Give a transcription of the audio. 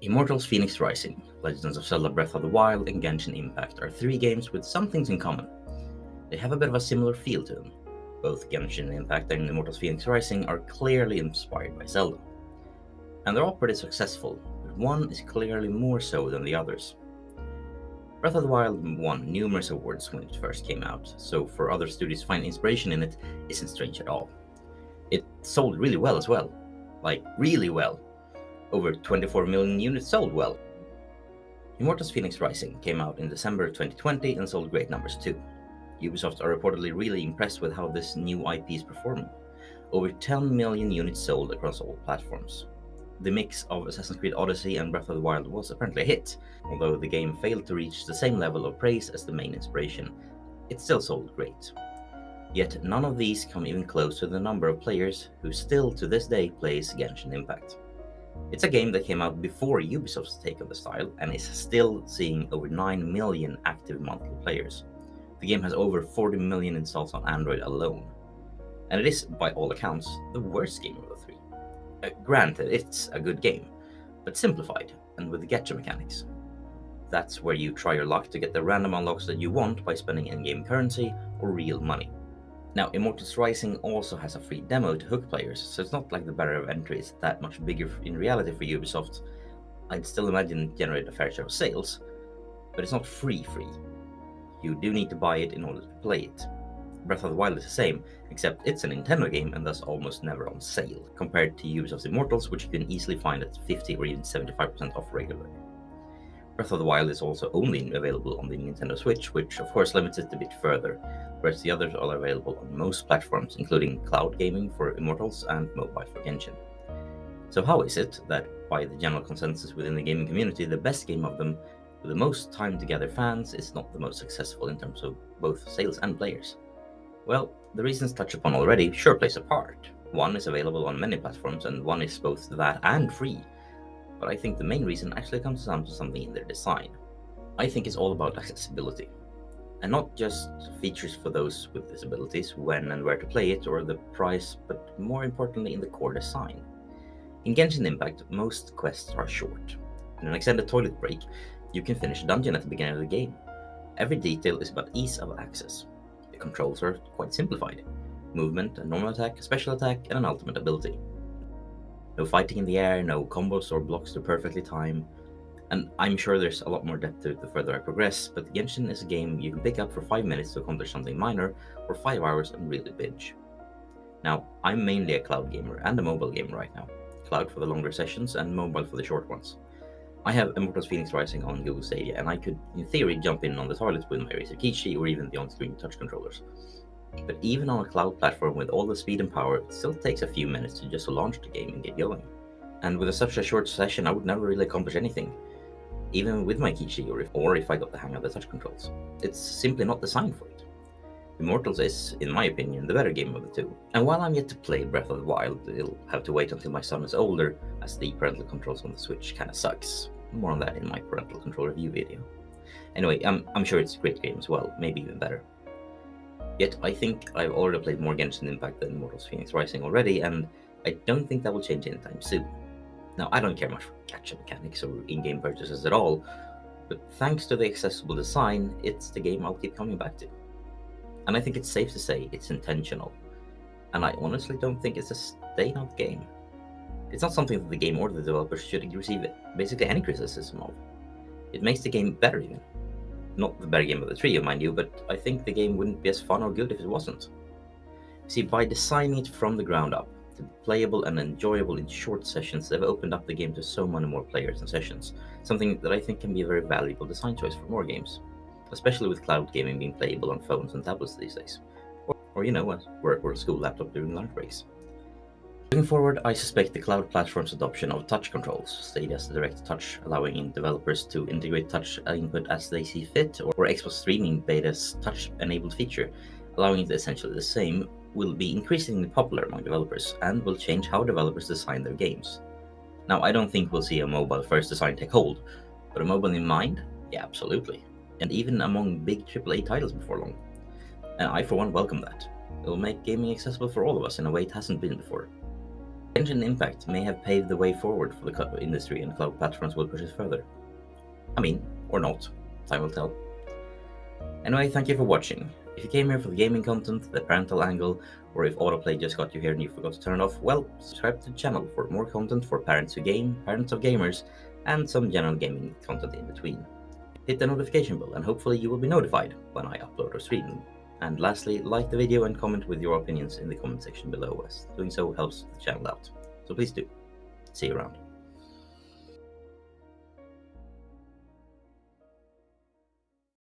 Immortals Fenyx Rising, Legends of Zelda Breath of the Wild, and Genshin Impact are three games with some things in common. They have a bit of a similar feel to them. Both Genshin Impact and Immortals Fenyx Rising are clearly inspired by Zelda. And they're all pretty successful, but one is clearly more so than the others. Breath of the Wild won numerous awards when it first came out, so for other studios to find inspiration in it isn't strange at all. It sold really well as well. Like, really well. Over 24 million units sold well. Immortals Fenyx Rising came out in December 2020 and sold great numbers too. Ubisoft are reportedly really impressed with how this new IP is performing. Over 10 million units sold across all platforms. The mix of Assassin's Creed Odyssey and Breath of the Wild was apparently a hit. Although the game failed to reach the same level of praise as the main inspiration, it still sold great. Yet none of these come even close to the number of players who still to this day plays Genshin Impact. It's a game that came out before Ubisoft's take on the style and is still seeing over 9 million active monthly players. The game has over 40 million installs on Android alone. And it is, by all accounts, the worst game of the three. Granted, it's a good game, but simplified and with gacha mechanics. That's where you try your luck to get the random unlocks that you want by spending in-game currency or real money. Now, Immortals Rising also has a free demo to hook players, so it's not like the barrier of entry is that much bigger in reality for Ubisoft. I'd still imagine it generate a fair share of sales, but it's not free. You do need to buy it in order to play it. Breath of the Wild is the same, except it's a Nintendo game and thus almost never on sale, compared to Ubisoft's Immortals, which you can easily find at 50 or even 75% off regularly. Breath of the Wild is also only available on the Nintendo Switch, which of course limits it a bit further, whereas the others are available on most platforms, including cloud gaming for Immortals and mobile for Genshin. So how is it that, by the general consensus within the gaming community, the best game of them, with the most time to gather fans, is not the most successful in terms of both sales and players? Well, the reasons touched upon already sure plays a part. One is available on many platforms, and one is both that and free. But I think the main reason actually comes down to something in their design. I think it's all about accessibility. And not just features for those with disabilities, when and where to play it, or the price, but more importantly in the core design. In Genshin Impact, most quests are short. In an extended toilet break, you can finish a dungeon at the beginning of the game. Every detail is about ease of access. The controls are quite simplified. Movement, a normal attack, a special attack, and an ultimate ability. No fighting in the air, no combos or blocks to perfectly time. And I'm sure there's a lot more depth to it the further I progress, but Genshin is a game you can pick up for 5 minutes to accomplish something minor, or 5 hours and really binge. Now, I'm mainly a cloud gamer and a mobile gamer right now. Cloud for the longer sessions and mobile for the short ones. I have Immortals Fenyx Rising on Google Stadia, and I could, in theory, jump in on the toilet with my Razer Kishi or even the on-screen touch controllers. But even on a cloud platform with all the speed and power, it still takes a few minutes to just launch the game and get going. And with such a short session, I would never really accomplish anything, even with my Kishi or if I got the hang of the touch controls. It's simply not designed for it. Immortals is, in my opinion, the better game of the two. And while I'm yet to play Breath of the Wild, it'll have to wait until my son is older, as the parental controls on the Switch kinda sucks. More on that in my parental control review video. Anyway, I'm sure it's a great game as well, maybe even better. Yet I think I've already played more Genshin Impact than Immortals Fenyx Rising already, and I don't think that will change anytime soon. Now, I don't care much for gacha mechanics or in-game purchases at all, but thanks to the accessible design, it's the game I'll keep coming back to. And I think it's safe to say it's intentional. And I honestly don't think it's a stay-out game. It's not something that the game or the developers should receive basically any criticism of. It makes the game better even. Not the better game of the trio, mind you, but I think the game wouldn't be as fun or good if it wasn't. See, by designing it from the ground up, to be playable and enjoyable in short sessions, they've opened up the game to so many more players and sessions, something that I think can be a very valuable design choice for more games, especially with cloud gaming being playable on phones and tablets these days, or a work or a school laptop during lunch breaks. Looking forward, I suspect the cloud platform's adoption of touch controls, Stadia's direct touch, allowing developers to integrate touch input as they see fit, or Xbox Streaming Beta's touch-enabled feature, allowing it essentially the same, will be increasingly popular among developers and will change how developers design their games. Now, I don't think we'll see a mobile-first design take hold, but a mobile in mind? Yeah, absolutely. And even among big AAA titles before long. And I, for one, welcome that. It will make gaming accessible for all of us in a way it hasn't been before. Genshin Impact may have paved the way forward for the industry, and cloud platforms will push it further. I mean, or not. Time will tell. Anyway, thank you for watching. If you came here for the gaming content, the parental angle, or if autoplay just got you here and you forgot to turn it off, well, subscribe to the channel for more content for parents who game, parents of gamers, and some general gaming content in between. Hit the notification bell and hopefully you will be notified when I upload or stream. And lastly, like the video and comment with your opinions in the comment section below, as doing so helps the channel out. So please do. See you around.